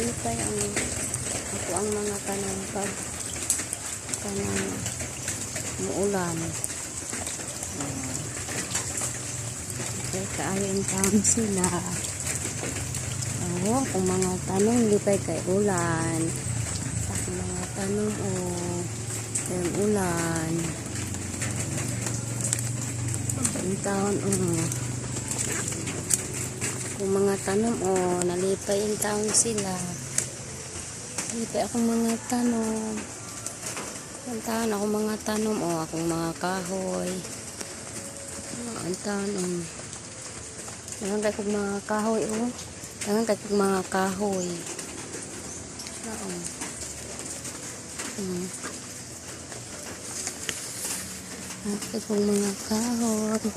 nalipay ako ang mga kanang pag kanang muulan. Kaya kaayon taon sila. Kung mga tanong lipay kay ulan. Kung mga tanong yung ulan. Ang taon kung mga tanong nalipay yung taon sila. Lipay akong mga tanong. Ang taon akong mga tanong akong mga kahoy. Ang taon Tangan kay kong mga kahoy Tangan kay kong mga kahoy. Tangan kay kong mga kahoy.